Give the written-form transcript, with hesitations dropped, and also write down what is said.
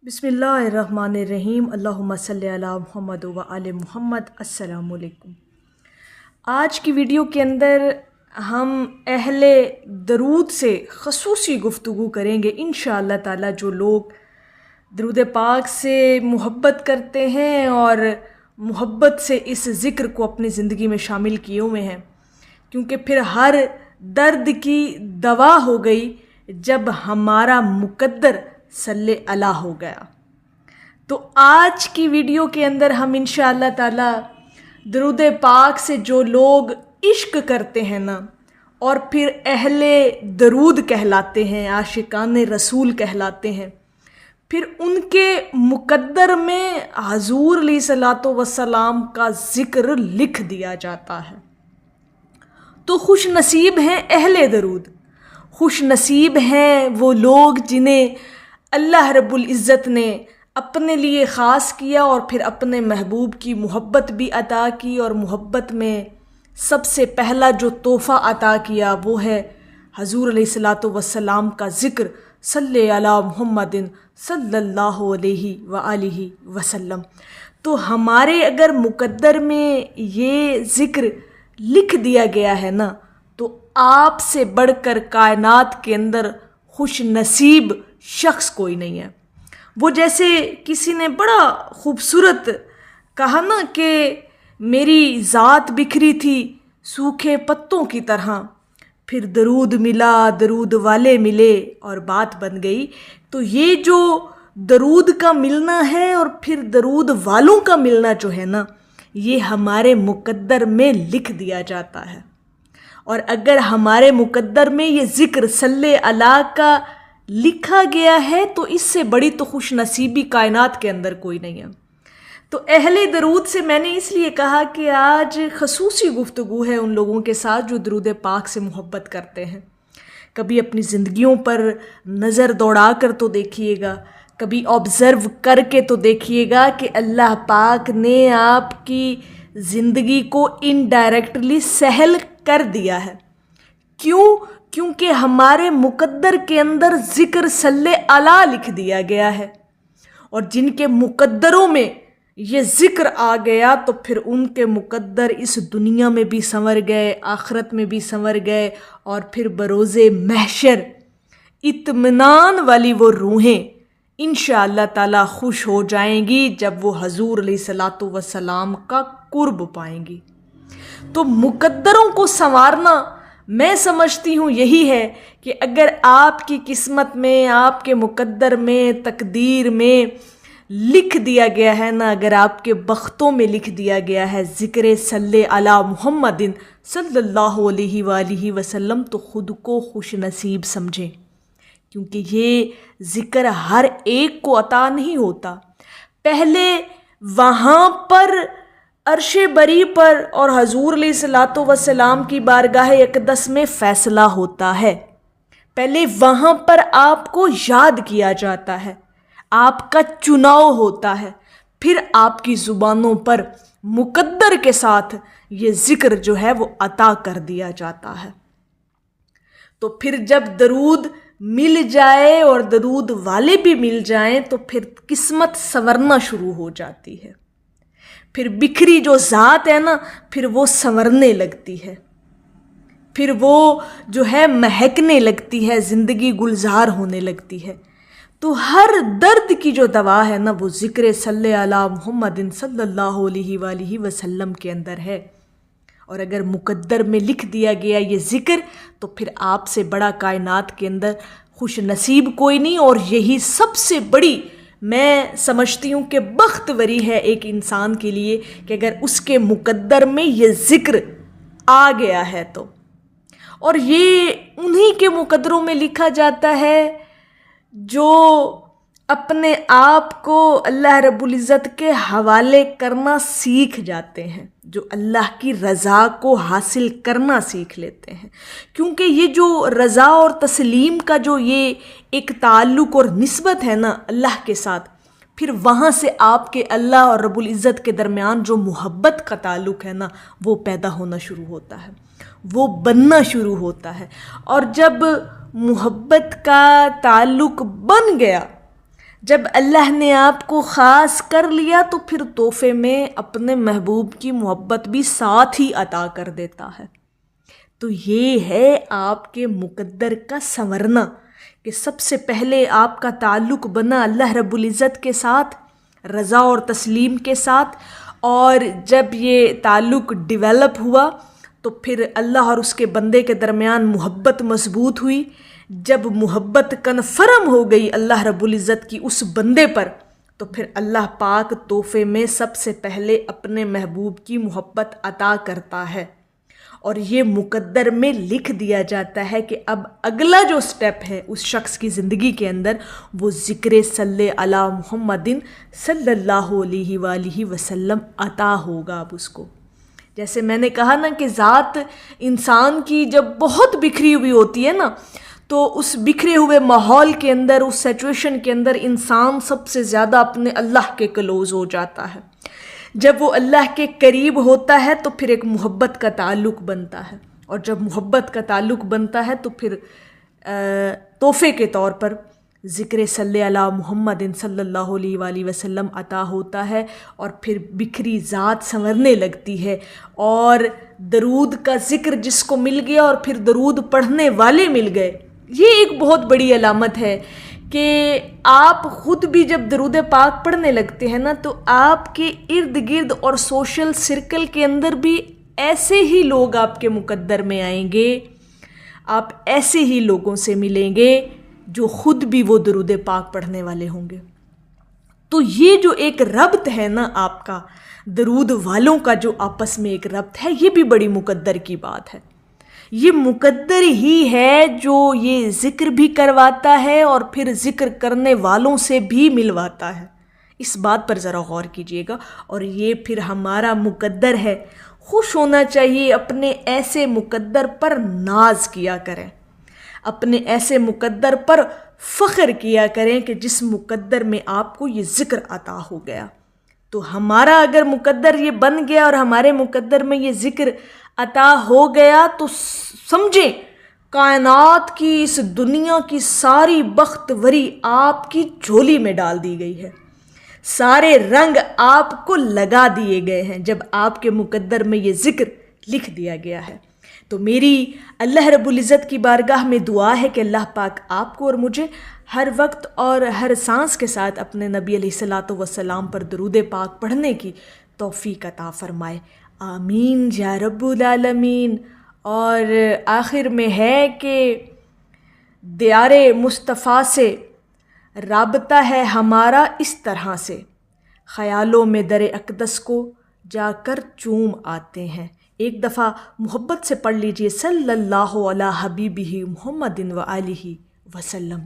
بسم اللہ الرحمن الرحیم اللہم صلی علی محمد و آل محمد۔ السلام علیکم۔ آج کی ویڈیو کے اندر ہم اہل درود سے خصوصی گفتگو کریں گے انشاءاللہ تعالی۔ جو لوگ درود پاک سے محبت کرتے ہیں اور محبت سے اس ذکر کو اپنی زندگی میں شامل کیے ہوئے ہیں، کیونکہ پھر ہر درد کی دوا ہو گئی جب ہمارا مقدر صلی اللہ ہو گیا۔ تو آج کی ویڈیو کے اندر ہم انشاءاللہ تعالی درود پاک سے جو لوگ عشق کرتے ہیں نا، اور پھر اہل درود کہلاتے ہیں، عاشقان رسول کہلاتے ہیں، پھر ان کے مقدر میں حضور علیہ الصلوۃ والسلام کا ذکر لکھ دیا جاتا ہے۔ تو خوش نصیب ہیں اہل درود، خوش نصیب ہیں وہ لوگ جنہیں اللہ رب العزت نے اپنے لیے خاص کیا اور پھر اپنے محبوب کی محبت بھی عطا کی، اور محبت میں سب سے پہلا جو تحفہ عطا کیا وہ ہے حضور علیہ الصلوۃ والسلام کا ذکر، صلی علی محمد صلی اللہ علیہ وآلہ وسلم۔ تو ہمارے اگر مقدر میں یہ ذکر لکھ دیا گیا ہے نا، تو آپ سے بڑھ کر کائنات کے اندر خوش نصیب شخص کوئی نہیں ہے۔ وہ جیسے کسی نے بڑا خوبصورت کہا نا کہ میری ذات بکھری تھی سوکھے پتوں کی طرح، پھر درود ملا درود والے ملے اور بات بن گئی۔ تو یہ جو درود کا ملنا ہے اور پھر درود والوں کا ملنا جو ہے نا، یہ ہمارے مقدر میں لکھ دیا جاتا ہے۔ اور اگر ہمارے مقدر میں یہ ذکر صلی اللہ کا لکھا گیا ہے تو اس سے بڑی تو خوش نصیبی کائنات کے اندر کوئی نہیں ہے۔ تو اہل درود سے میں نے اس لیے کہا کہ آج خصوصی گفتگو ہے ان لوگوں کے ساتھ جو درود پاک سے محبت کرتے ہیں۔ کبھی اپنی زندگیوں پر نظر دوڑا کر تو دیکھیے گا، کبھی آبزرو کر کے تو دیکھیے گا کہ اللہ پاک نے آپ کی زندگی کو انڈائریکٹلی سہل کر دیا ہے۔ کیونکہ ہمارے مقدر کے اندر ذکر صلی اللہ لکھ دیا گیا ہے، اور جن کے مقدروں میں یہ ذکر آ گیا تو پھر ان کے مقدر اس دنیا میں بھی سنور گئے، آخرت میں بھی سنور گئے، اور پھر بروز محشر اطمینان والی وہ روحیں انشاءاللہ تعالی خوش ہو جائیں گی جب وہ حضور علیہ الصلوۃ والسلام کا قرب پائیں گی۔ تو مقدروں کو سنوارنا میں سمجھتی ہوں یہی ہے کہ اگر آپ کی قسمت میں، آپ کے مقدر میں، تقدیر میں لکھ دیا گیا ہے نا، اگر آپ کے بختوں میں لکھ دیا گیا ہے ذکر صلی علی محمد صلی اللہ علیہ وآلہ وسلم، تو خود کو خوش نصیب سمجھیں، کیونکہ یہ ذکر ہر ایک کو عطا نہیں ہوتا۔ پہلے وہاں پر عرش بری پر اور حضور علیہ الصلوۃ والسلام کی بارگاہ اقدس میں فیصلہ ہوتا ہے۔ پہلے وہاں پر آپ کو یاد کیا جاتا ہے، آپ کا چناؤ ہوتا ہے، پھر آپ کی زبانوں پر مقدر کے ساتھ یہ ذکر جو ہے وہ عطا کر دیا جاتا ہے۔ تو پھر جب درود مل جائے اور درود والے بھی مل جائیں تو پھر قسمت سنورنا شروع ہو جاتی ہے۔ پھر بکھری جو ذات ہے نا، پھر وہ سنورنے لگتی ہے، پھر وہ جو ہے مہکنے لگتی ہے، زندگی گلزار ہونے لگتی ہے۔ تو ہر درد کی جو دوا ہے نا، وہ ذکر صلی علی محمد صلی اللہ علیہ وآلہ وسلم کے اندر ہے۔ اور اگر مقدر میں لکھ دیا گیا یہ ذکر تو پھر آپ سے بڑا کائنات کے اندر خوش نصیب کوئی نہیں۔ اور یہی سب سے بڑی میں سمجھتی ہوں کہ بخت وری ہے ایک انسان کے لیے کہ اگر اس کے مقدر میں یہ ذکر آ گیا ہے تو۔ اور یہ انہی کے مقدروں میں لکھا جاتا ہے جو اپنے آپ کو اللہ رب العزت کے حوالے کرنا سیکھ جاتے ہیں، جو اللہ کی رضا کو حاصل کرنا سیکھ لیتے ہیں۔ کیونکہ یہ جو رضا اور تسلیم کا جو یہ ایک تعلق اور نسبت ہے نا اللہ کے ساتھ، پھر وہاں سے آپ کے اللہ اور رب العزت کے درمیان جو محبت کا تعلق ہے نا، وہ پیدا ہونا شروع ہوتا ہے، وہ بننا شروع ہوتا ہے۔ اور جب محبت کا تعلق بن گیا، جب اللہ نے آپ کو خاص کر لیا تو پھر تحفے میں اپنے محبوب کی محبت بھی ساتھ ہی عطا کر دیتا ہے۔ تو یہ ہے آپ کے مقدر کا سنورنا کہ سب سے پہلے آپ کا تعلق بنا اللہ رب العزت کے ساتھ، رضا اور تسلیم کے ساتھ، اور جب یہ تعلق ڈیولپ ہوا تو پھر اللہ اور اس کے بندے کے درمیان محبت مضبوط ہوئی۔ جب محبت کنفرم ہو گئی اللہ رب العزت کی اس بندے پر، تو پھر اللہ پاک تحفے میں سب سے پہلے اپنے محبوب کی محبت عطا کرتا ہے، اور یہ مقدر میں لکھ دیا جاتا ہے کہ اب اگلا جو سٹیپ ہے اس شخص کی زندگی کے اندر وہ ذکر صلی علی محمد صلی اللہ علیہ وآلہ وسلم عطا ہوگا اب اس کو۔ جیسے میں نے کہا نا کہ ذات انسان کی جب بہت بکھری ہوئی ہوتی ہے نا، تو اس بکھرے ہوئے ماحول کے اندر، اس سچویشن کے اندر انسان سب سے زیادہ اپنے اللہ کے کلوز ہو جاتا ہے۔ جب وہ اللہ کے قریب ہوتا ہے تو پھر ایک محبت کا تعلق بنتا ہے، اور جب محبت کا تعلق بنتا ہے تو پھر تحفے کے طور پر ذکر صلی علی محمد صلی اللہ علیہ وآلہ وسلم عطا ہوتا ہے، اور پھر بکھری ذات سنورنے لگتی ہے، اور درود کا ذکر جس کو مل گیا اور پھر درود پڑھنے والے مل گئے، یہ ایک بہت بڑی علامت ہے کہ آپ خود بھی جب درود پاک پڑھنے لگتے ہیں نا تو آپ کے ارد گرد اور سوشل سرکل کے اندر بھی ایسے ہی لوگ آپ کے مقدر میں آئیں گے، آپ ایسے ہی لوگوں سے ملیں گے جو خود بھی وہ درود پاک پڑھنے والے ہوں گے۔ تو یہ جو ایک ربط ہے نا آپ کا درود والوں کا، جو آپس میں ایک ربط ہے، یہ بھی بڑی مقدر کی بات ہے۔ یہ مقدر ہی ہے جو یہ ذکر بھی کرواتا ہے اور پھر ذکر کرنے والوں سے بھی ملواتا ہے۔ اس بات پر ذرا غور کیجئے گا، اور یہ پھر ہمارا مقدر ہے۔ خوش ہونا چاہیے، اپنے ایسے مقدر پر ناز کیا کریں، اپنے ایسے مقدر پر فخر کیا کریں کہ جس مقدر میں آپ کو یہ ذکر عطا ہو گیا۔ تو ہمارا اگر مقدر یہ بن گیا اور ہمارے مقدر میں یہ ذکر عطا ہو گیا تو سمجھیں کائنات کی، اس دنیا کی ساری بختوری آپ کی جھولی میں ڈال دی گئی ہے، سارے رنگ آپ کو لگا دیے گئے ہیں جب آپ کے مقدر میں یہ ذکر لکھ دیا گیا ہے۔ تو میری اللہ رب العزت کی بارگاہ میں دعا ہے کہ اللہ پاک آپ کو اور مجھے ہر وقت اور ہر سانس کے ساتھ اپنے نبی علیہ الصلاۃ والسلام پر درود پاک پڑھنے کی توفیق عطا فرمائے، آمین یا رب العالمین۔ اور آخر میں ہے کہ دیار مصطفیٰ سے رابطہ ہے ہمارا اس طرح سے، خیالوں میں در اقدس کو جا کر چوم آتے ہیں۔ ایک دفعہ محبت سے پڑھ لیجئے صلی اللہ علی حبیبہ محمد و آلہ وسلم۔